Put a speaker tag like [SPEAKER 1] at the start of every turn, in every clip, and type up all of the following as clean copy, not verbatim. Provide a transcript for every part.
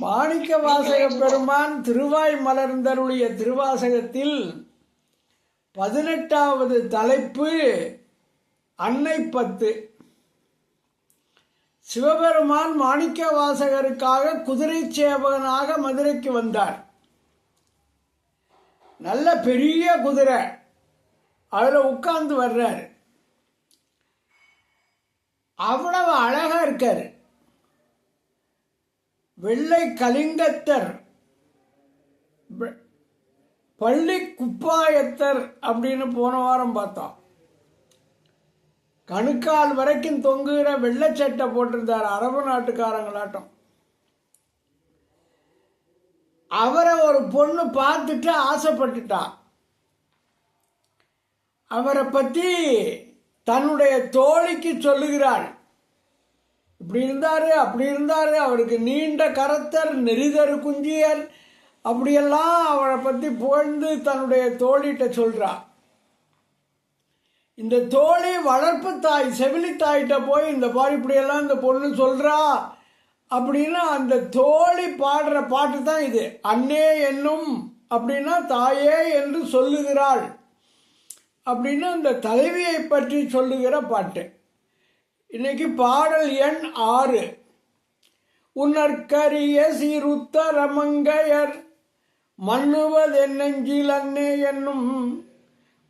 [SPEAKER 1] மாணிக்க வாசக பெருமான் திருவாய் மலர்ந்தருளிய திருவாசகத்தில் 18வது தலைப்பு அன்னை பத்து. சிவபெருமான் மாணிக்க வாசகருக்காக குதிரை சேவகனாக மதுரைக்கு வந்தார். நல்ல பெரிய குதிரை, அதில் உட்கார்ந்து வர்றார். அவ்வளவு அழகா இருக்காரு. வெள்ளை கலிங்கத்தர், பள்ளி குப்பாயத்தர் அப்படின்னு போன வாரம் பார்த்தோம். கணுக்கால் வரைக்கும் தொங்குகிற வெள்ளை சட்டை போட்டிருந்தார், அரபு நாட்டுக்காரங்களாட்டம். அவரை ஒரு பொண்ணு பார்த்துட்டு ஆசைப்பட்டுட்டா. அவரை பற்றி தன்னுடைய தோழிக்கு சொல்லுகிறாள். இப்படி இருந்தாரு, அப்படி இருந்தாரு, அவருக்கு நீண்ட கரத்தர், நெறிதரு குஞ்சியர், அப்படியெல்லாம் அவரை பற்றி புகழ்ந்து தன்னுடைய தோழிகிட்ட சொல்றா. இந்த தோழி வளர்ப்பு தாய், செவிலி தாயிட்ட போய் இந்த பாரு இப்படியெல்லாம் இந்த பொண்ணு சொல்றா அப்படின்னு அந்த தோழி பாடுற பாட்டு தான் இது. அன்னே என்னும் அப்படின்னா தாயே என்று சொல்லுகிறாள் அப்படின்னு அந்த தலைவியை பற்றி சொல்லுகிற பாட்டு. இன்னைக்கு பாடல் எண் 6. உன்னற்கரிய சீருத்தரமங்கையர் மன்னுவதென்னெஞ்சில் அன்னே என்னும்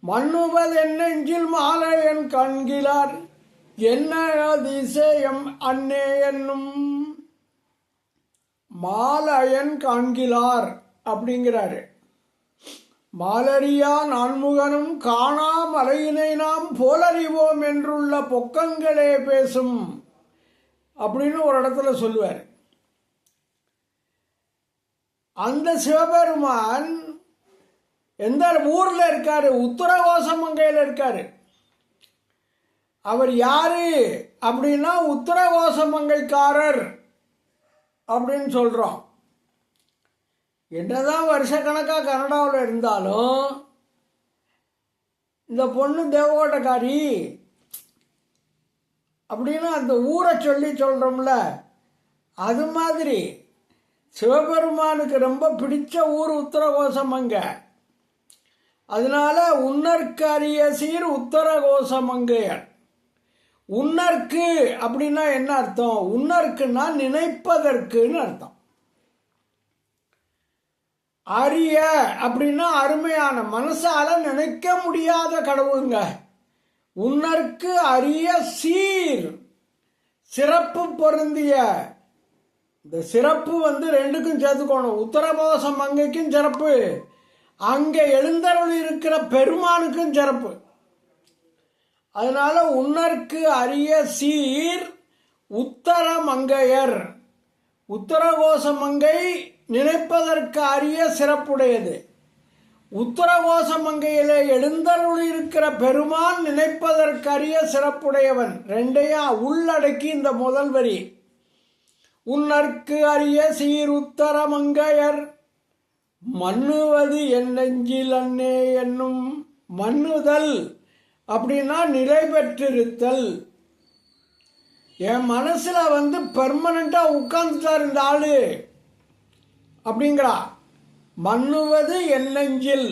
[SPEAKER 1] மன்னுவதென்னெஞ்சில் மாலையன் காண்கிறார் என்ன அதிசயம் அன்னே என்னும். மாலையன் காண்கிறார் அப்படிங்கிறாரு. மாலரியா நான்முகனும் காணா மலையினை நாம் போலறிவோம் என்றுள்ள பொக்கங்களே பேசும் அப்படின்னு ஒரு இடத்துல சொல்லுவார். அந்த சிவபெருமான் எந்த ஊர்ல இருக்காரு? உத்தரகோசமங்கையில் இருக்காரு. அவர் யாரு அப்படின்னா உத்தரகோசமங்கைக்காரர் அப்படின்னு சொல்றோம். என்னதான் வருஷக்கணக்காக கனடாவில் இருந்தாலும் இந்த பொண்ணு தேவகோட்டைக்காரி அப்படின்னு அந்த ஊரை சொல்லி சொல்றோம்ல, அது மாதிரி சிவபெருமானுக்கு ரொம்ப பிடிச்ச ஊர் உத்தரகோசமங்கை. அதனால உன்னற்கு அரிய சீர் உத்தரகோசமங்கையர். உன்னற்கு அப்படின்னா என்ன அர்த்தம்? உன்னற்குன்னா நினைப்பதற்குன்னு அர்த்தம். அரிய அப்படின்னா அருமையான, மனசால நினைக்க முடியாத கடவுளுங்க. உன்னற்கு அரிய சீர், சிறப்பு பொருந்திய. இந்த சிறப்பு ரெண்டுக்கும் சேர்த்துக்கணும். உத்தரகோசமங்கைக்கும் சிறப்பு, அங்கே எழுந்தருள் இருக்கிற பெருமானுக்கும் சிறப்பு. அதனால உன்னற்கு அரிய சீர் உத்தரமங்கையர். உத்தரகோசமங்கை நினைப்பதற்கு அரிய சிறப்புடையது. உத்தரகோசமங்கையிலே எழுந்தருள் இருக்கிற பெருமான் நினைப்பதற்கு அரிய சிறப்புடையவன். ரெண்டையும் உள்ளடக்கி இந்த முதல் வரி. உன்னற்கு அரிய சீர் உத்தரமங்கையர் மன்னுவது என் நெஞ்சில் அன்னே என்னும். மன்னுதல் அப்படின்னா நிலை பெற்றிருத்தல். என் மனசுல பெர்மனண்டா உட்கார்ந்துட்டார் இந்த ஆளு அப்படிங்கிறா. மன்னுவது என் நெஞ்சில்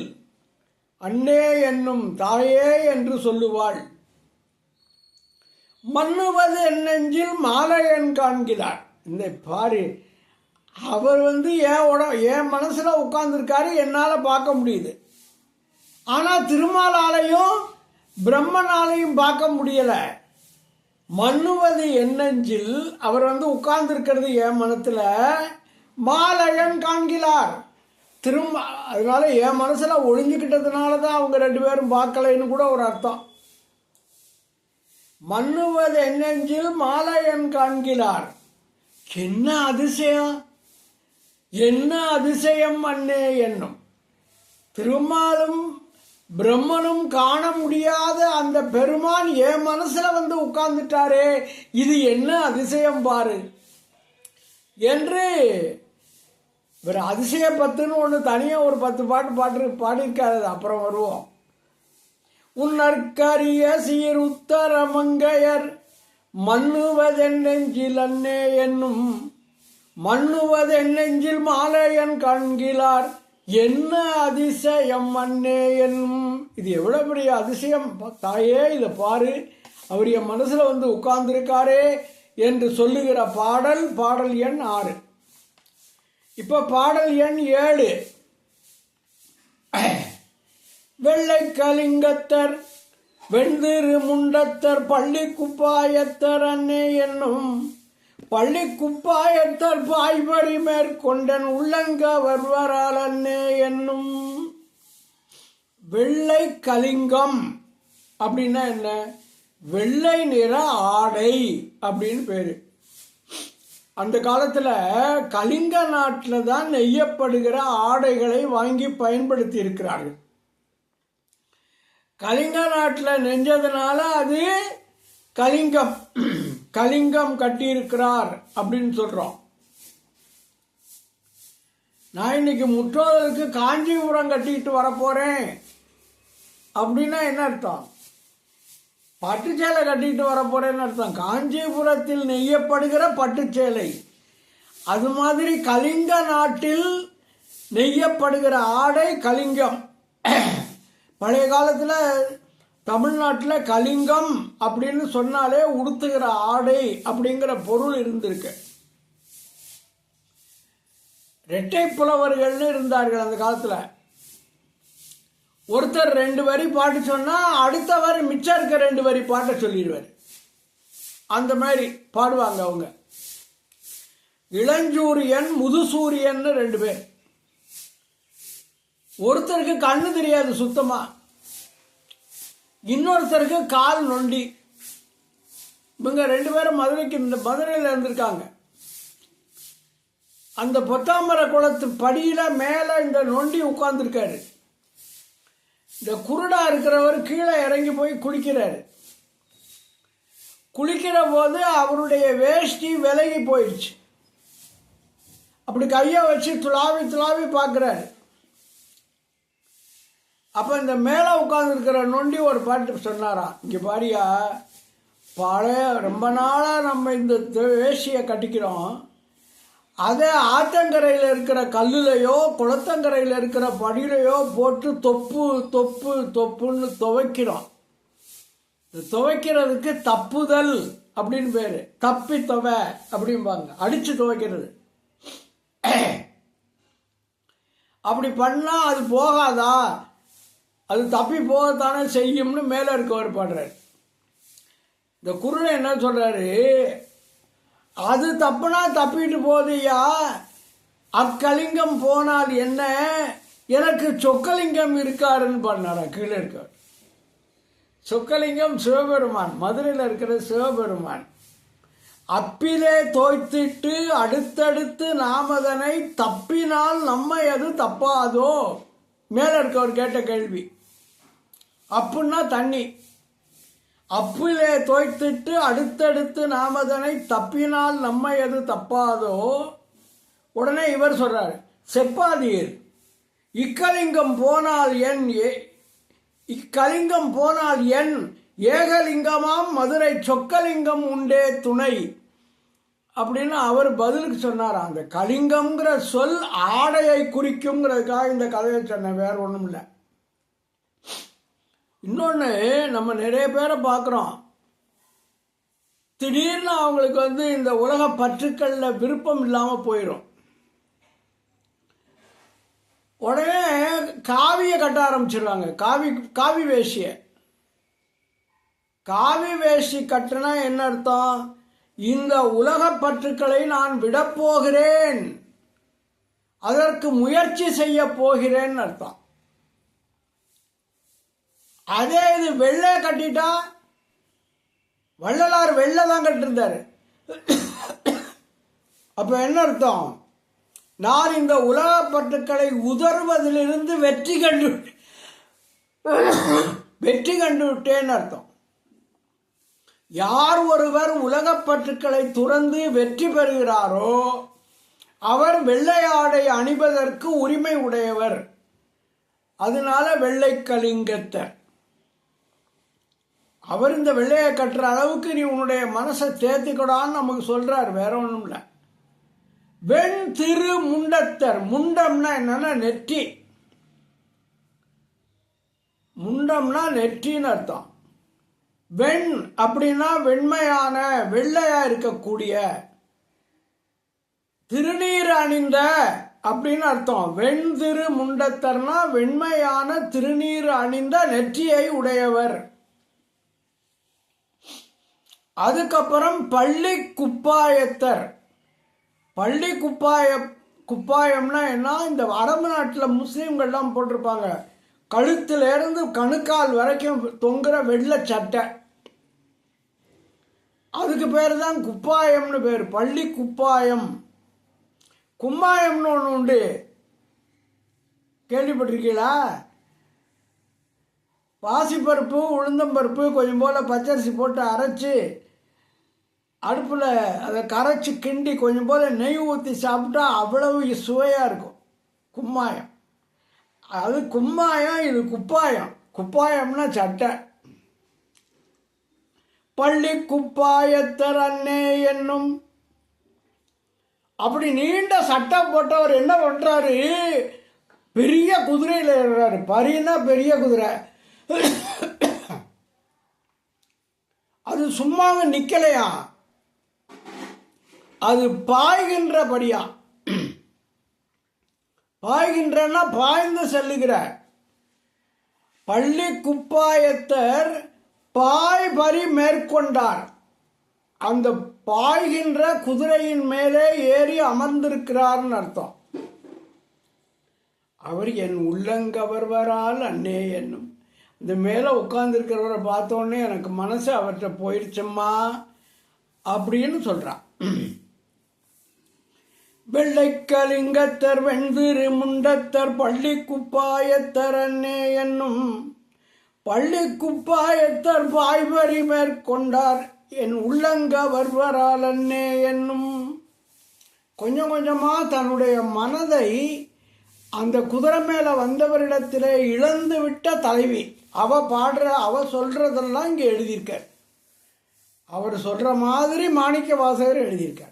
[SPEAKER 1] அன்னே என்னும் தாயே என்று சொல்லுவாள். மன்னுவது என் நெஞ்சில் மாலையன் காண்கிறார். இந்த பாரு, அவர் என் மனசுல உட்கார்ந்துருக்காரு, என்னால் பார்க்க முடியுது. ஆனால் திருமாலாலையும் பிரம்மனாலையும் பார்க்க முடியலை. மன்னுவது என் நெஞ்சில், அவர் உட்கார்ந்துருக்கிறது என் மனத்துல, மாலையன் காண்கிறார். அதனால என் மனசுல ஒளிஞ்சுக்கிட்டதுனால தான் அவங்க ரெண்டு பேரும் பார்க்கலைன்னு கூட ஒரு அர்த்தம். மன்னுவது என் நெஞ்சில் மாலையன் காண்கிறார். என்ன அதிசயம், என்ன அதிசயம் அன்னே என்னும். திருமாலும் பிரம்மனும் காண முடியாத அந்த பெருமான் என் மனசுல உட்கார்ந்துட்டாரே, இது என்ன அதிசயம் பாரு என்று ஒரு அதிசய பத்துன்னு ஒன்று தனியாக ஒரு 10 பாட்டு பாடியிருக்காரு. அப்புறம் வருவோம். உன்னற்கரிய சீர் உத்தரமங்கையர் மன்னுவதென் நெஞ்சில் அன்னே என்னும் மன்னுவது என்னெஞ்சில் மாலையன் காண்கிறார் என்ன அதிசயம் மன்னே என்னும். இது எவ்வளவு பெரிய அதிசயம் தாயே, இதை பாரு, அவர் என் மனசுல வந்து உட்கார்ந்திருக்காரே என்று சொல்லுகிற பாடல் பாடல் எண் 6. இப்ப பாடல் எண் 7. வெள்ளை கலிங்கத்தர் வெண்திரு முண்டத்தர் பள்ளி குப்பாயத்தர் அன்னே என்னும். பள்ளி குப்பாயத்தர் பாய்பறி மேற்கொண்டன் உள்ளங்க வருவரால் அன்னே என்னும். வெள்ளை கலிங்கம் அப்படின்னா என்ன? வெள்ளை நிற ஆடை அப்படின்னு பேரு. அந்த காலத்துல கலிங்க நாட்டில் தான் நெய்யப்படுகிற ஆடைகளை வாங்கி பயன்படுத்தி இருக்கிறார்கள். கலிங்க நாட்டில் நெஞ்சதுனால அது கலிங்கம், கலிங்கம் கட்டியிருக்கிறார் அப்படின்னு சொல்றோம். நான் இன்னைக்கு முற்றோதலுக்கு காஞ்சிபுரம் கட்டிட்டு வரப்போறேன் அப்படின்னா என்ன அர்த்தம்? பட்டுச்சேலை கட்டிட்டு வரப்போறேன்னு அர்த்தம். காஞ்சிபுரத்தில் நெய்யப்படுகிற பட்டுச்சேலை. அது மாதிரி கலிங்க நாட்டில் நெய்யப்படுகிற ஆடை கலிங்கம். பழைய காலத்தில் தமிழ்நாட்டில் கலிங்கம் அப்படின்னு சொன்னாலே உடுத்துகிற ஆடை அப்படிங்கிற பொருள் இருந்திருக்கு. இரட்டை புலவர்கள்னு இருந்தார்கள் அந்த காலத்தில். ஒருத்தர் 2 வரி பாட்டு சொன்னா அடுத்தவர் மிச்சம் இருக்க 2 வரி பாட்டை சொல்லிடுவார். அந்த மாதிரி பாடுவாங்க அவங்க. இளஞ்சூரியன் முதுசூரியன் 2 பேர். ஒருத்தருக்கு கண்ணு தெரியாது சுத்தமா, இன்னொருத்தருக்கு கால் நொண்டி. இவங்க 2 பேரும் மதுரையில் இருந்திருக்காங்க. அந்த பொத்தாமர குளத்து படியில மேல இந்த நொண்டி உட்கார்ந்துருக்காரு. இந்த குருடா இருக்கிறவர் கீழே இறங்கி போய் குளிக்கிறாரு. குளிக்கிற போது அவருடைய வேஷ்டி விலகி போயிடுச்சு. அப்படி கையை வச்சு துளாவி துளாவி பார்க்கிறாரு. அப்ப இந்த மேல உட்கார்ந்து இருக்கிற நொண்டி ஒரு பாட்டு சொன்னாராம். இங்க பாரியா, பழைய ரொம்ப நாளா நம்ம இந்த வேஷ்டியை கட்டிக்கிறோம், அதை ஆத்தங்கரையில் இருக்கிற கல்லுலையோ குளத்தங்கரையில் இருக்கிற படியிலையோ போட்டு தொப்பு தொப்பு தொப்புன்னு துவைக்கிறோம். துவைக்கிறதுக்கு தப்புதல் அப்படின்னு பேரு. தப்பி துவை அப்படிம்பாங்க, அடிச்சு துவைக்கிறது. அப்படி பண்ணா அது போகாதா, அது தப்பி போகத்தானே செய்யும்னு மேல இருக்கவர் பாடுறாரு. இந்த குருடை என்ன சொல்றாரு, அது தப்புனா தப்பிட்டு போதியா, அக்கலிங்கம் போனால் என்ன, எனக்கு சொக்கலிங்கம் இருக்காருன்னு பாடினாரா. கீழே இருக்கார் சொக்கலிங்கம் சிவபெருமான், மதுரையில் இருக்கிற சிவபெருமான். அப்பிலே தோய்த்திட்டு அடுத்தடுத்து நாமதனை தப்பினால் நம்மை அது தப்பாதோ. மேல இருக்கவர் கேட்ட கேள்வி. அப்புன்னா தண்ணி. அப்பிலே தோய்த்திட்டு அடுத்தடுத்து நாமதனை தப்பினால் நம்மை அது தப்பாதோ. உடனே இவர் சொல்றாரு, செப்பாதீர், இக்கலிங்கம் போனால் என், இக்கலிங்கம் போனால் என், ஏகலிங்கமாம் மதுரை சொக்கலிங்கம் உண்டே துணை அப்படின்னு அவர் பதிலுக்கு சொன்னார். அந்த கலிங்கம்ங்கிற சொல் ஆடையை குறிக்கும்ங்கிறதுக்காக இந்த கதையை சொன்னேன், வேற ஒன்றும் இல்லை. இன்னொன்று, நம்ம நிறைய பேரை பார்க்குறோம், திடீர்னு அவங்களுக்கு வந்து இந்த உலக பற்றுக்கள்ல விருப்பம் இல்லாமல் போயிடும். உடனே காவியை கட்ட ஆரம்பிச்சிடுவாங்க. காவி வேஷ்டிய. காவி வேஷ்டி கட்டினா என்ன அர்த்தம்? இந்த உலக பற்றுக்களை நான் விடப்போகிறேன், அதற்கு முயற்சி செய்ய போகிறேன் அர்த்தம். அதே இது வெள்ளை கட்டிட்டா, வள்ளலார் வெள்ளை தான் கட்டிருந்தாரு. அப்ப என்ன அர்த்தம்? நான் இந்த உலக பற்றுக்களை உதறுவதிலிருந்து வெற்றி கண்டு விட்டேன்னு அர்த்தம். யார் ஒருவர் உலகப் பற்றுக்களை துறந்து வெற்றி பெறுகிறாரோ அவர் வெள்ளை ஆடை அணிவதற்கு உரிமை உடையவர். அதனால வெள்ளை கலிங்கத்தர். அவர் இந்த வெள்ளையை கட்டுற அளவுக்கு நீ உன்னுடைய மனசை தேர்த்திக்கூடான்னு நமக்கு சொல்றார், வேற ஒன்றும் இல்லை. வெண் திரு முண்டத்தர். முண்டம்னா என்னன்னா நெற்றி. முண்டம்னா நெற்றின்னு அர்த்தம். வெண் அப்படின்னா வெண்மையான, வெள்ளையா இருக்கக்கூடிய. திருநீர் அணிந்த அப்படின்னு அர்த்தம். வெண் திரு முண்டத்தர்னா வெண்மையான திருநீர் அணிந்த நெற்றியை உடையவர். அதுக்கப்புறம் பள்ளி குப்பாயத்தர். பள்ளி குப்பாயம்னா என்ன? இந்த அரபு நாட்டில் முஸ்லீம்கள்லாம் போட்டிருப்பாங்க, கழுத்திலிருந்து கணுக்கால் வரைக்கும் தொங்குற வெள்ளை சட்டை, அதுக்கு பேர் தான் குப்பாயம்னு பேர். பள்ளி குப்பாயம். கும்மாயம்னு ஒன்று உண்டு, கேள்விப்பட்டிருக்கீங்களா? பாசிப்பருப்பு, உளுந்தம்பருப்பு கொஞ்சம் போல் பச்சரிசி போட்டு அரைச்சி அடுப்பில் அதை கரைச்சி கிண்டி கொஞ்சம் போல் நெய் ஊற்றி சாப்பிட்டா அவ்வளவு சுவையாக இருக்கும். கும்மாயம். அது கும்மாயம், இது குப்பாயம். குப்பாயம்னா சட்டை. பள்ளி குப்பாயத்தர் அன்னே என்னும். அப்படி நீண்ட சட்டை போட்டவர் என்ன பண்றாரு? பெரிய குதிரையில் ஏறுறாரு. பரினா பெரிய குதிரை. அது சும்மாவே நிக்கலையா, அது பாய்கின்றபடியா. பாய்கின்றன்னா பாய்ந்து செல்லுகிற. பள்ளி குப்பாயத்தர் பாய் பரி மேற்கொண்டார். அந்த பாய்கின்ற குதிரையின் மேலே ஏறி அமர்ந்திருக்கிறார்னு அர்த்தம். அவர் என் உள்ளங்கவர்வரால் அன்னே என்னும். இந்த மேலே உட்கார்ந்துருக்கிறவரை பார்த்தோன்னே எனக்கு மனசு அவர்கிட்ட போயிடுச்சம்மா அப்படின்னு சொல்றான். வெள்ளைக்கலிங்கத்தர் வெண்திரு முண்டத்தர் பள்ளி குப்பாயத்தர் அன்னே என்னும். பள்ளி குப்பாயத்தர் பாய்வரி மேற்கொண்டார் என் உள்ளங்கவர்வரால் அன்னே என்னும். கொஞ்சம் கொஞ்சமா தன்னுடைய மனதை அந்த குதிரை மேல வந்தவரிடத்திலே இழந்து விட்ட தலைவி. அவ சொல்றதெல்லாம் இங்க எழுதியிருக்கார். அவர் சொல்ற மாதிரி மாணிக்க வாசகர் எழுதியிருக்கார்.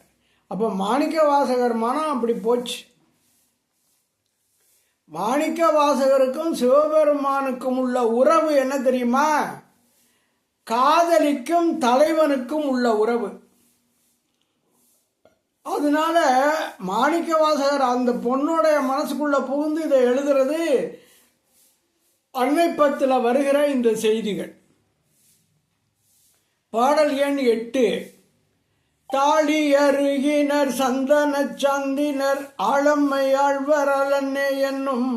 [SPEAKER 1] அப்ப மாணிக்க வாசகர் மனம் அப்படி போச்சு. மாணிக்க வாசகருக்கும் சிவபெருமானுக்கும் உள்ள உறவு என்ன தெரியுமா? காதலிக்கும் தலைவனுக்கும் உள்ள உறவு. அதனால மாணிக்க வாசகர் அந்த பொண்ணுடைய மனசுக்குள்ள புகுந்து இதை எழுதுறது. அன்னைப்பத்தில் வருகிற இந்த செய்திகள். பாடல் எண் 8. தாளி அருகினர் சந்தன சந்தினர் ஆளம்மை ஆழ்வரால் அன்னே என்னும்.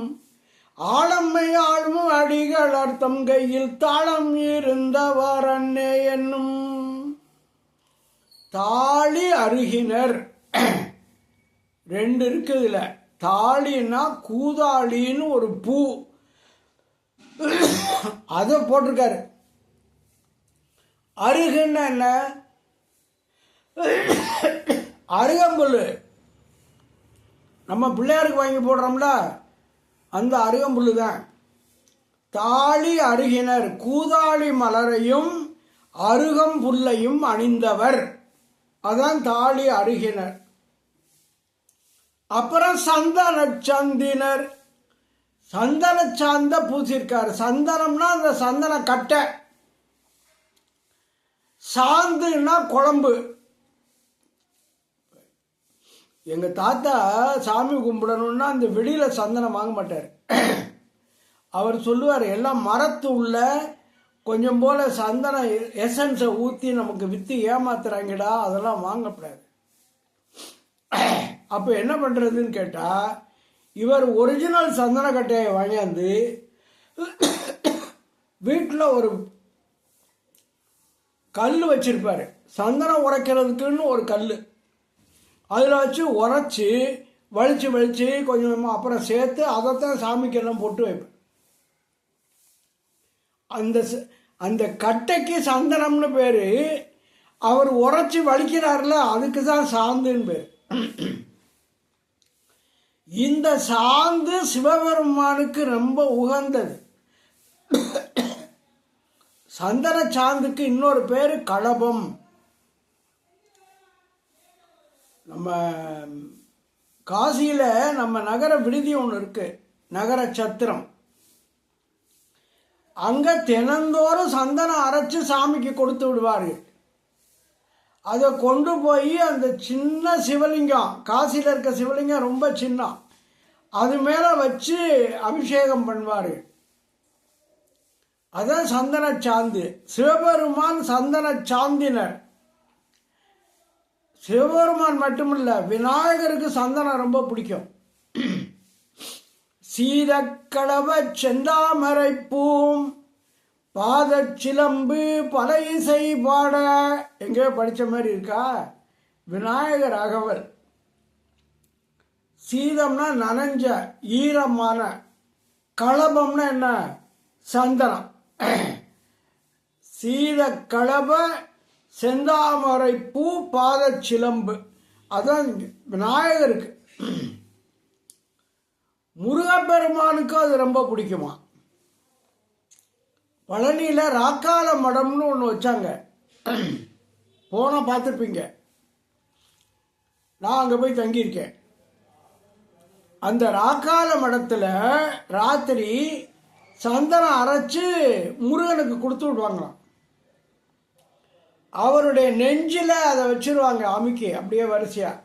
[SPEAKER 1] ஆளம்மை ஆழ்வும் அடிகள் அர்த்தம் கையில் தாளம் இருந்தவர் அன்னே என்னும். தாளி அருகினர் 2 இருக்கு இதுல. தாளின்னா கூதாளின்னு ஒரு பூ, அதை போட்டிருக்காரு. அருகுன்னா என்ன? அருகம்புல். நம்ம பிள்ளையாருக்கு வாங்கி போடுறோம்ல, அந்த அருகம்புல் தான். தாளி அருகினர் கூதாளி மலரையும் அருகம்புல்லையும் அணிந்தவர், அதான் தாளி அருகினர். அப்புறம் சந்தன சந்தினர். சந்தன சாந்த பூசிருக்காரு. சந்தனம்னா அந்த சந்தன கட்டை, சாந்துன்னா குழம்பு. எங்க தாத்தா சாமி கும்பிடணும்னா அந்த வெளியில சந்தனம் வாங்க மாட்டார். அவர் சொல்லுவார், எல்லாம் மரத்து உள்ள கொஞ்சம் போல சந்தன எசன்ஸை ஊற்றி நமக்கு விற்று ஏமாத்துறாங்கடா, அதெல்லாம் வாங்கக்கூடாது. அப்போ என்ன பண்ணுறதுன்னு கேட்டால், இவர் ஒரிஜினல் சந்தன கட்டையை வாங்கியாந்து வீட்டில் ஒரு கல் வச்சிருப்பாரு. சந்தனம் உரைக்கிறதுக்குன்னு ஒரு கல், அதில் வச்சு உரைச்சி வலிச்சு வலிச்சு கொஞ்சமாக அப்புறம் சேர்த்து அதைத்தான் சாமிக்கெல்லாம் போட்டு வைப்பேன். அந்த கட்டைக்கு சந்தனம்னு பேர். அவர் உரைச்சி வலிக்கிறார்ல, அதுக்கு தான் சாந்துன்னு பேர். இந்த சாந்து சிவபெருமானுக்கு ரொம்ப உகந்தது. சந்தன சாந்துக்கு இன்னொரு பேர் களபம். நம்ம காசியில் நம்ம நகர விடுதி ஒன்று இருக்கு, நகர சத்திரம். அங்கே தினந்தோறும் சந்தனம் அரைச்சு சாமிக்கு கொடுத்து விடுவார்கள். அதை கொண்டு போய் அந்த சின்ன சிவலிங்கம், காசியில் இருக்க சிவலிங்கம் ரொம்ப சின்ன, அது மேலே வச்சு அபிஷேகம் பண்ணுவார். அதான் சந்தன சாந்து. சிவபெருமான் சந்தன சாந்தினர். சிவபெருமான் மட்டுமில்ல, விநாயகருக்கு சந்தனம் ரொம்ப பிடிக்கும். சீதக்கடவ செந்தாமரை பூம் பாதச்சிலம்பு பல இசை பாட, எங்கேயோ படித்த மாதிரி இருக்கா? விநாயகர் அகவல். சீதம்னா நனைஞ்ச ஈரமான, களபம்னா என்ன? சந்தனம். சீத களப செந்தாமரை பூ பாதச்சிலம்பு, அதான் விநாயகருக்கு. முருகப்பெருமானுக்கு அது ரொம்ப பிடிக்குமா. பழனியில் ராக்கால மடம்னு ஒன்று வச்சாங்க, போனால் பார்த்துருப்பீங்க. நான் அங்கே போய் தங்கியிருக்கேன். அந்த ராக்கால மடத்தில் ராத்திரி சந்தனம் அரைச்சு முருகனுக்கு கொடுத்து விடுவாங்களாம். அவருடைய நெஞ்சில் அதை வச்சிருவாங்க அமுக்கி, அப்படியே வரிசையாக.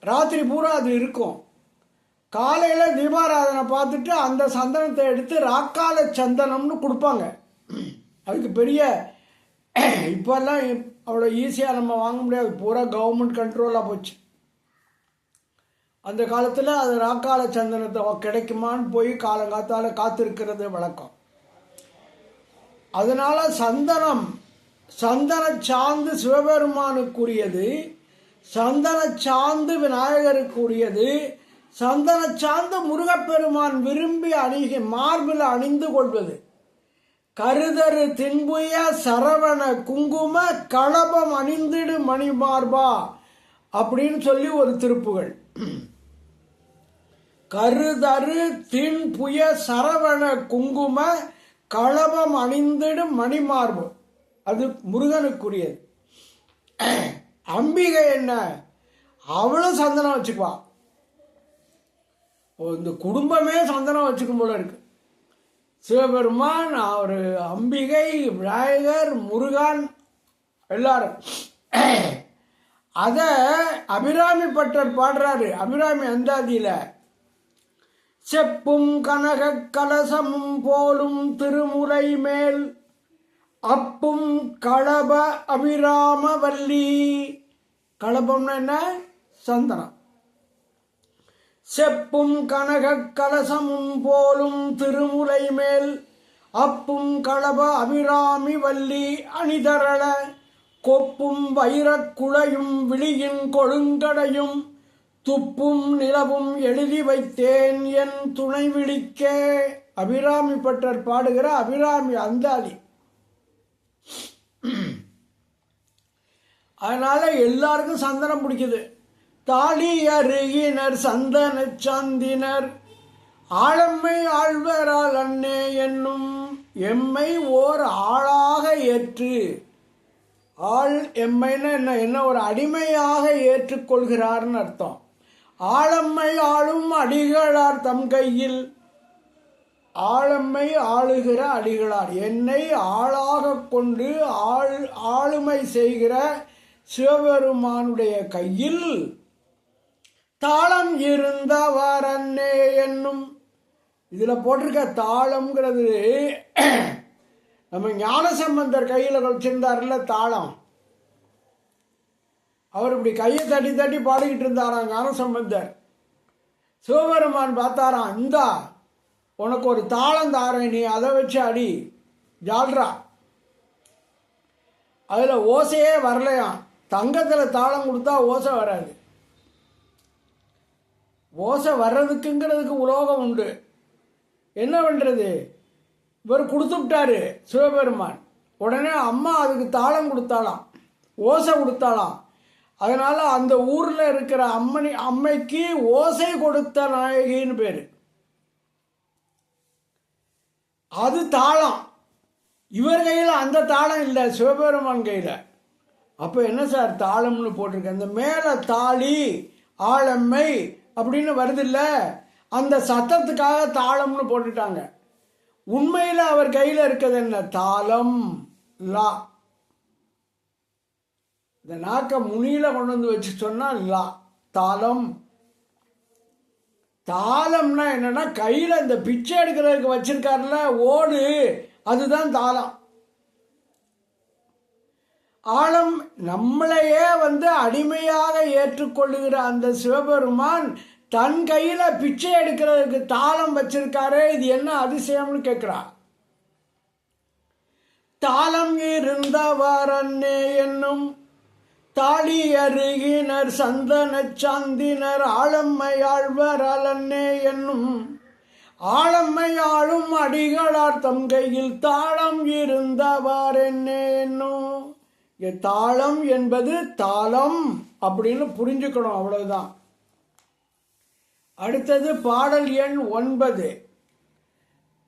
[SPEAKER 1] ராத்திரி பூரா அது இருக்கும். காலையில் தீபாராதனை பார்த்துட்டு அந்த சந்தனத்தை எடுத்து ராக்கால சந்தனம்னு கொடுப்பாங்க. அதுக்கு பெரிய, இப்போல்லாம் அவ்வளோ ஈஸியாக நம்ம வாங்க முடியாது, பூரா கவர்மெண்ட் கண்ட்ரோலாக போச்சு. அந்த காலத்தில் அது ராக்கால சந்தனத்தை கிடைக்குமான்னு போய் காலங்காத்தால் காத்திருக்கிறது வழக்கம். அதனால் சந்தன சாந்து சிவபெருமானுக்குரியது, சந்தன சாந்து விநாயகருக்குரியது, சந்தன சாந்து முருகப்பெருமான் விரும்பி மார்பில் அணிந்து கொள்வது. கருதரு தின்புய சரவண குங்கும களபம் அணிந்திடு மணிமார்பா அப்படின்னு சொல்லி ஒரு திருப்புகள். கருதரு தின்புய சரவண குங்கும களபம் அணிந்திடு மணிமார்பு, அது முருகனுக்குரியது. அம்பிகை என்ன, அவளும் சந்தனம் வச்சுக்குவா. இந்த குடும்பமே சந்தனம் வச்சுக்கும் போல இருக்கு. சிவபெருமான், ஒரு அம்பிகை, விநாயகர், முருகன் எல்லாரும். அத அபிராமி பட்டர் பாடுறாரு. அபிராமி அந்தாதியில, செப்பும் கனக கலசமும் போலும் திருமுறை மேல் அப்பும் களப அபிராம வல்லி. களபம்னா என்ன? சந்தனம். செப்பும் கனக கலசமும் போலும் திருமுலை மேல் அப்பும் களப அபிராமி வல்லி அணிதரள கொப்பும் வைரக் குழையும் விழியின் கொழுங்கடையும் துப்பும் நிலவும் எழுதி வைத்தேன் என் துணை விழிக்கே. அபிராமி பட்டர் பாடுகிற அபிராமி அந்தாதி. அதனால எல்லாருக்கும் சந்தனம் பிடிக்குது. தாலி அருகினர் சந்தன சாந்தினர் ஆழம்மை ஆழ்வரால் அன்னே என்னும் எம்மை ஓர் ஆளாக ஏற்று. ஆள் எம்மைன்னு என்ன? ஒரு அடிமையாக ஏற்றுக்கொள்கிறார்னு அர்த்தம். ஆழம்மை ஆளும் அடிகளார் தம் கையில். ஆழம்மை ஆளுகிற அடிகளார், என்னை ஆளாக கொண்டு ஆளுமை செய்கிற சிவபெருமானுடைய கையில் தாளம் இருந்தவர் அன்னே என்னும். இதில் போட்டிருக்க தாளம்ங்கிறது நம்ம ஞானசம்பந்தர் கையில் வச்சிருந்தார்ல தாளம். அவர் இப்படி கையை தட்டி தட்டி பாடிக்கிட்டு இருந்தாராம் ஞானசம்பந்தர். சிவபெருமான் பார்த்தாராம், இந்தா உனக்கு ஒரு தாளம் தாரேன், நீ அதை வச்சு அடி ஜால்ரா. அதில் ஓசையே வரலையாம். தங்கத்தில் தாளம் கொடுத்தா ஓசை வராது. ஓசை வர்றதுக்குங்கிறதுக்கு உலோகம் உண்டு. என்ன பண்ணுறது? இவர் கொடுத்துட்டாரு சிவபெருமான். உடனே அம்மா அதுக்கு தாளம் கொடுத்தாலாம், ஓசை கொடுத்தாலாம். அதனால் அந்த ஊரில் இருக்கிற அம்மைக்கு ஓசை கொடுத்த நாயகின்னு பேர். அது தாளம். இவர் கையில் அந்த தாளம் இல்லை, சிவபெருமான் கையில். அப்போ என்ன சார் தாளம்னு போட்டிருக்கேன்? அந்த மேலே தாலி, ஆளம்மை அப்படின்னு வருது இல்ல, அந்த சத்தத்துக்காக தாளம்னு போட்டுட்டாங்க. உண்மையில் அவர் கையில் இருக்கிறது என்ன? தாளம். லா. இந்த நாக்க முனியில கொண்டு வந்து வச்சு சொன்னா லா, தாளம். தாளம்னா என்னன்னா கையில் இந்த பிச்சை எடுக்கிறதுக்கு வச்சிருக்காருல ஓடு, அதுதான் தாளம். ஆழம் நம்மளையே அடிமையாக ஏற்றுக்கொள்ளுகிற அந்த சிவபெருமான் தன் கையில பிச்சை எடுக்கிறதுக்கு தாளம் வச்சிருக்காரு. இது என்ன அதிசயம்னு கேட்கிறா. தாளம் இருந்தவர் அன்னே என்னும் தாளி அருகினர் சந்தன சாந்தினர் ஆழம்மையாழ்வர் அலன்னே என்னும் ஆழம்மையாளும் அடிகளார் தம் கையில் தாளம் இருந்தவர் என்னே என்னும். தாளம் என்பது தாளம் அப்படின்னு புரிஞ்சுக்கணும், அவ்வளவுதான். அடுத்தது பாடல் எண் 9.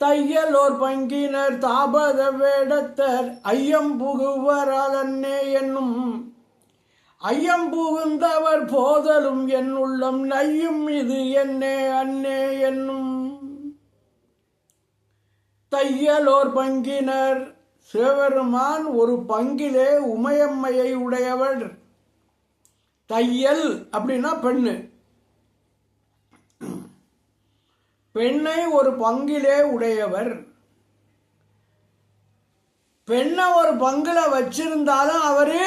[SPEAKER 1] தையலோர் பங்கினர் தாபத வேடத்தர் ஐயம் புகுவர் அலன்னே என்னும் ஐயம் புகுந்தவர் போதலும் என் உள்ளம் நையும் இது என்னே அன்னே என்னும். தையலோர் பங்கினர், சிவபெருமான் ஒரு பங்கிலே உமையம்மையை உடையவர். தையல் அப்படின்னா பெண்ணு. பெண்ணை ஒரு பங்கிலே உடையவர். பெண்ணை ஒரு பங்குல வச்சிருந்தாலும் அவரு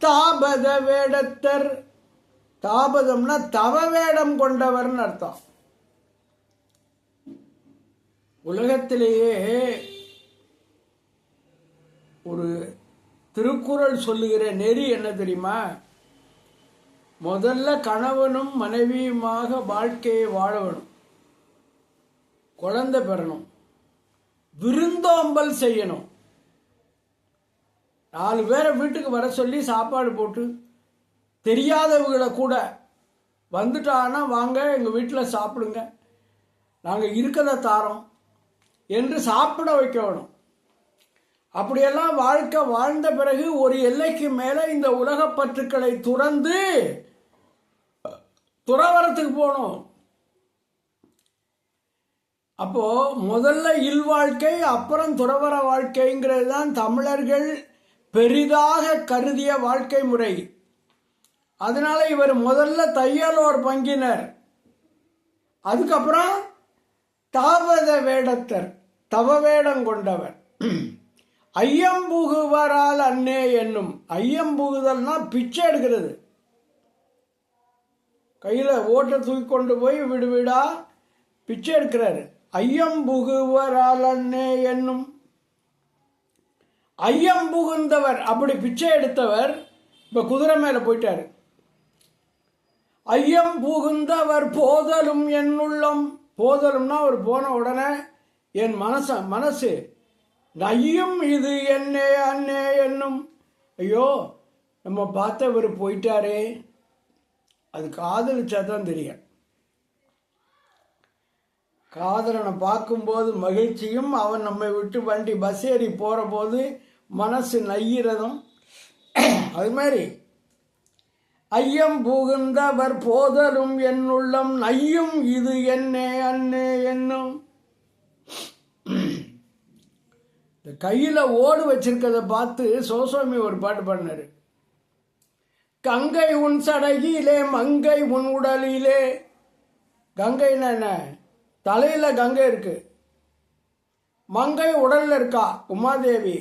[SPEAKER 1] தாபத வேடத்தர். தாபதம்னா தவ வேடம் கொண்டவர்னு அர்த்தம். உலகத்திலேயே ஒரு திருக்குறள் சொல்லுகிற நெறி என்ன தெரியுமா? முதல்ல கணவனும் மனைவியுமாக வாழ்க்கையை வாழணும், குழந்தை பெறணும், விருந்தோம்பல் செய்யணும். 4 பேரை வீட்டுக்கு வர சொல்லி சாப்பாடு போட்டு, தெரியாதவங்களை கூட வந்துட்டானா வாங்க எங்கள் வீட்டில் சாப்பிடுங்க, நாங்கள் இருக்கிறத தாரோம் என்று சாப்பிட வைக்கணும். அப்படியெல்லாம் வாழ்க்கை வாழ்ந்த பிறகு ஒரு எல்லைக்கு மேலே இந்த உலகப் பற்றுக்களை துறந்து துறவரத்துக்கு போகணும். அப்போ முதல்ல இல்வாழ்க்கை, அப்புறம் துறவர வாழ்க்கைங்கிறது தான் தமிழர்கள் பெரிதாக கருதிய வாழ்க்கை முறை. அதனால இவர் முதல்ல தையலோர் பங்கினர், அதுக்கப்புறம் தாவத வேடத்தர், தவ வேடம் கொண்டவர். ஐயம்புகுவரால் அன்னே என்னும். ஐயம்புகுதல்னா பிச்சை எடுக்கிறது. கையில் ஓட்டை தூக்கி கொண்டு போய் வீடு வீடா பிச்சை எடுக்கிறாரு. ஐயம்புகுவரால் அன்னே என்னும். ஐயம்புகுந்தவர், அப்படி பிச்சை எடுத்தவர் இப்ப குதிரை மேல போயிட்டாரு. ஐயம் புகுந்தவர் போதலும் என் உள்ளம். போதலும்னா அவர் போன உடனே என் மனசு நையும் இது என்னே அன்னே என்னும். ஐயோ நம்ம பார்த்தவர் போயிட்டாரே, அது காதலிச்சாதான் தெரியும். காதலனை பார்க்கும்போது மகிழ்ச்சியும், அவன் நம்மை விட்டு வண்டி பஸ் ஏறி போகிற போது மனசு நையிறதும். அது மாதிரி ஐயம் புகுந்தவர் போதலும் என் உள்ளம் நையும் இது என்னே அன்னே என்னும். இந்த கையில் ஓடு வச்சிருக்கதை பார்த்து சோசோமி ஒரு பாட்டு பாடினாரு. கங்கை உன் சடகிலே மங்கை உன் உடலிலே. கங்கைன்னா என்ன? தலையில கங்கை இருக்கு, மங்கை உடல்ல இருக்கா உமாதேவி.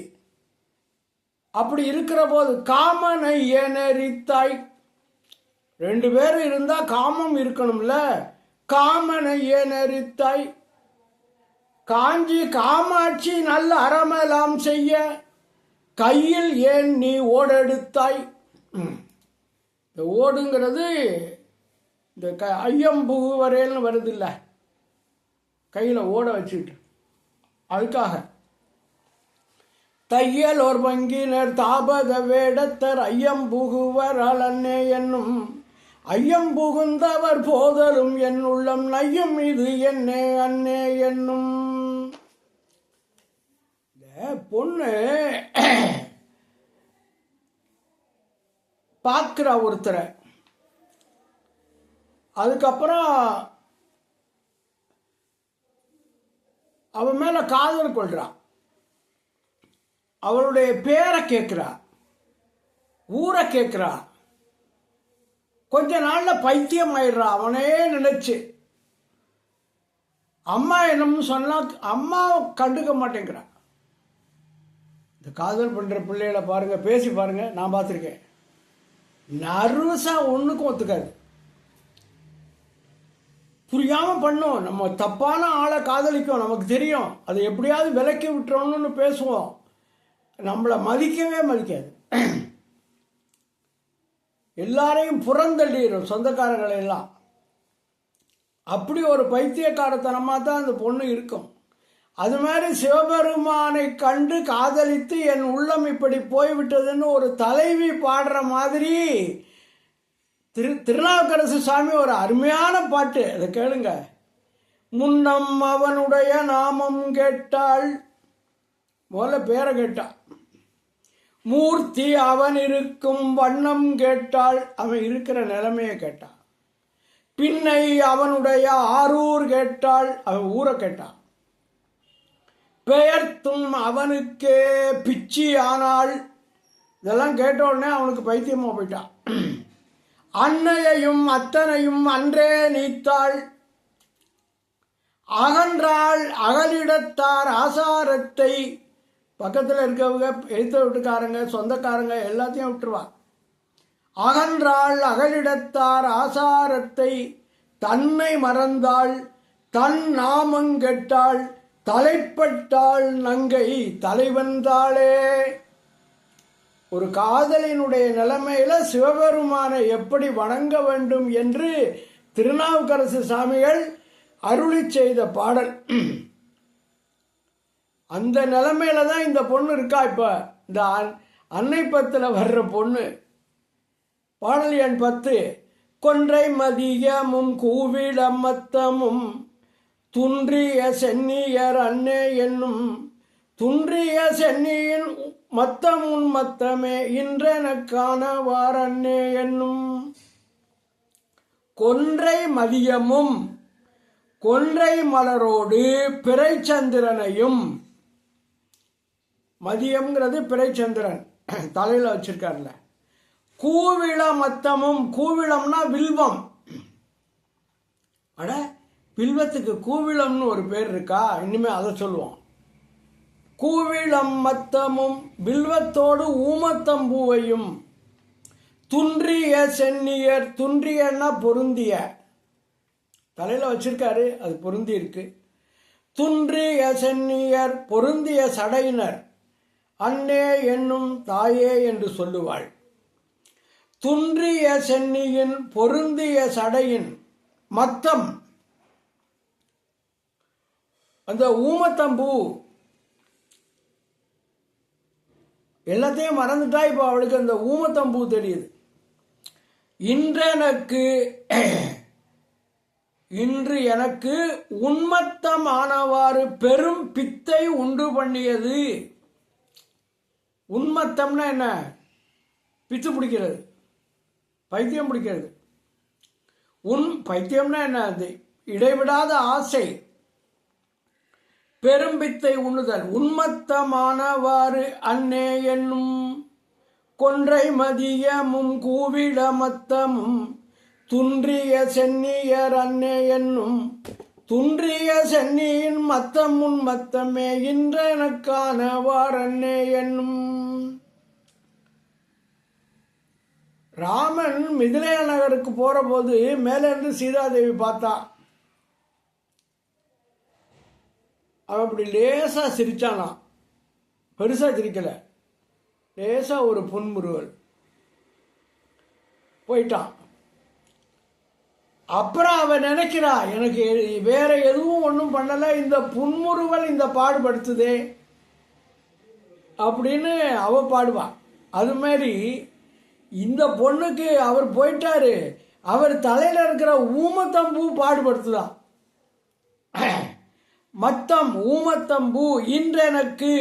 [SPEAKER 1] அப்படி இருக்கிற போது காமனை ஏனரித்தாய். 2 பேர் இருந்தா காமம் இருக்கணும்ல. காமனை ஏனரித்தாய். காஞ்சி காமாட்சி நல்ல அறமெல்லாம் செய்ய கையில் ஏன் நீ ஓடெடுத்தாய். இந்த ஓடுங்கிறது இந்த ஐயம்புகு வரையல்னு வருது இல்லை, கையில் ஓட வச்சுக்கிட்டு. அதுக்காக தையல் ஒரு பங்கினர் தாபத வேடத்தர் ஐயம்புகுவர் அலன்னே என்னும். ஐயம் புகுந்தவர் போதலும் என் உள்ளம் நையும் இது என்னே அன்னே என்னும். பொண்ணு பார்க்கிற ஒருத்தரை, அதுக்கப்புறம் அவன் மேலே காதல் கொள்கிறான். அவளுடைய பேரை கேட்குறா, ஊரை கேட்குறா. கொஞ்ச நாளில் பைத்தியம் ஆயிடுறா. அவனே நினைச்சு அம்மா என்னன்னு சொன்னால் அம்மா கண்டுக்க மாட்டேங்கிறான். இந்த காதல் பண்ணுற பிள்ளைகளை பாருங்கள், பேசி பாருங்கள், நான் பார்த்துருக்கேன். நர்வஸாக ஒன்றுக்கும் ஒத்துக்காது. புரியாமல் பண்ணும். நம்ம தப்பான ஆளை காதலிக்கும், நமக்கு தெரியும். அதை எப்படியாவது விலக்கி விட்டுறோன்னு பேசுவோம். நம்மளை மதிக்கவே மதிக்காது. எல்லாரையும் புறந்தள்ளிடும், சொந்தக்காரங்களை எல்லாம். அப்படி ஒரு பைத்தியக்காரத்தனமாக தான் அந்த பொண்ணு இருக்கும். அது மாதிரி சிவபெருமானை கண்டு காதலித்து என் உள்ளம் இப்படி போய்விட்டதுன்னு ஒரு தலைவி பாடுற மாதிரி திருநாவுக்கரசு சாமி ஒரு அருமையான பாட்டு, அதை கேளுங்க. முன்னம் அவனுடைய நாமம் கேட்டாள், முதல்ல பேரை கேட்டாள். மூர்த்தி அவன் இருக்கும் வண்ணம் கேட்டாள், அவன் இருக்கிற நிலைமையை கேட்டாள். பின்னை அவனுடைய ஆரூர் கேட்டாள், அவன் ஊரை கேட்டாள். பெயர்த்தும் அவனுக்கே பிச்சி ஆனாள். இதெல்லாம் கேட்ட உடனே அவனுக்கு பைத்தியமா போயிட்டான். அன்னையையும் அத்தனையும் அன்றே நீத்தாள். அகன்றாள் அகலிடத்தார் ஆசாரத்தை. பக்கத்தில் இருக்கவங்க, எழுத்த வீட்டுக்காரங்க, சொந்தக்காரங்க எல்லாத்தையும் விட்டுருவா. அகன்றாள் அகலிடத்தார் ஆசாரத்தை. தன்னை மறந்தாள் தன் நாமங்கெட்டாள். தலைப்பட்டாள் நங்கை தலைவந்தாளே. ஒரு காதலினுடைய நிலைமையில சிவபெருமானை எப்படி வணங்க வேண்டும் என்று திருநாவுக்கரசு சாமிகள் அருளி செய்த பாடல். அந்த நிலைமையில தான் இந்த பொண்ணு இருக்கா. இப்ப இந்த அன்னை பத்தில் வர்ற பொண்ணு. பாடல் எண் 10. கொன்றை மதியமும் கூவிடமத்தமும் துன்றிய சென்னியர் அன்னே என்னும். துன்றிய சென்னியின் மத்தமுன் மத்தமே இன்றெனக்கான வாரன்னே என்னும். கொன்றை மதியமும் கொன்றை மலரோடு பிறைச்சந்திரனையும். மதியம்ங்கிறது பிறைச்சந்திரன் தலையில் வச்சிருக்காருல. கூவிள மத்தமும், கூவிளம்னா வில்வம். அட, வில்வத்துக்கு கூவிளம்னு ஒரு பேர் இருக்கா? இனிமே அதை சொல்லுவோம். கூவிளம் மத்தமும் வில்வத்தோடு ஊமத்தம்பூவையும். துன்றிய சென்னியர், துன்றியன்னா பொருந்திய, தலையில் வச்சிருக்காரு, அது பொருந்தி இருக்கு. துன்றிய சென்னியர் பொருந்திய சடையினர் அன்னே என்னும் தாயே என்று சொல்லுவாள். துன்றிய சென்னியின் பொருந்திய சடையின் மத்தம், அந்த ஊமத்தம்பூ. எல்லாத்தையும் மறந்துட்டா இப்போ அவளுக்கு அந்த ஊமத்தம்பூ தெரியுது. இன்று எனக்கு உன்மத்தமானவாறு பெரும் பித்தை உண்டு பண்ணியது. உன்மத்தம்னா என்ன? பித்து பிடிக்கிறது, பைத்தியம் பிடிக்கிறது. பைத்தியம்னா என்ன? அது இடைவிடாத ஆசை, பெரும்பித்தை உண்ணுதல். உன்மத்தமானவாறு அன்னே என்னும். கொன்றை மதியமும் கூவிட மத்தமும் துன்றிய சென்னியர் அன்னே என்னும். துன்றிய சென்னியின் மத்தமுன் மத்தமே இன்றெனக்கான வாரன்னே என்னும். ராமன் மிதிலை நகருக்கு போற போது மேலிருந்து சீதாதேவி பார்த்தா. அவன் அப்படி லேசா சிரிச்சானா, பெருசா சிரிக்கல, லேசா ஒரு புன்முறுவல். போயிட்டான். அப்புறம் அவன் நினைக்கிறா, எனக்கு வேற எதுவும் ஒன்றும் பண்ணல, இந்த புன்முறுவல் இந்த பாடுபடுத்துதே அப்படின்னு அவ பாடுவா. அது மாதிரி இந்த பொண்ணுக்கு அவர் போயிட்டாரு, அவர் தலையில இருக்கிற ஊமத்தம்பூ பாடுபடுத்துதான். மத்தம் ஊமத்தம்பூ இன்றெனக்கு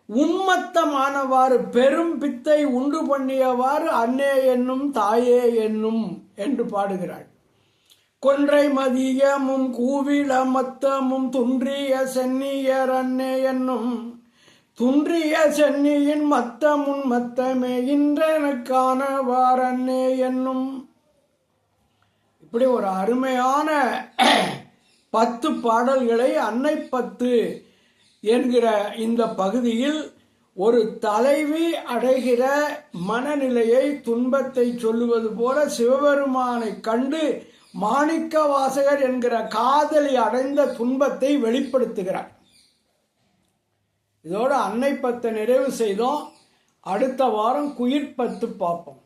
[SPEAKER 1] உன்மத்தமானவாறு பெரும் பித்தை உண்டு பண்ணியவாறு அன்னே என்னும் தாயே என்னும் என்று பாடுகிறாள். கொன்றை மதியமும் கூவில மத்தமும் துன்றிய சென்னியர் அன்னே என்னும் துன்றிய சென்னியின் மத்தமுன் மத்தமே இன்றெனக்கான வாரன்னே என்னும். இப்படி ஒரு அருமையான 10 பாடல்களை அன்னை 10 என்கிற இந்த பகுதியில் ஒரு தலைவி அடைகிற மனநிலையை, துன்பத்தை சொல்லுவது போல சிவபெருமானை கண்டு மாணிக்க வாசகர் என்கிற காதலி அடைந்த துன்பத்தை வெளிப்படுத்துகிறார். இதோடு அன்னை 10 நிறைவு செய்தோம். அடுத்த வாரம் குயிர் 10 பார்ப்போம்.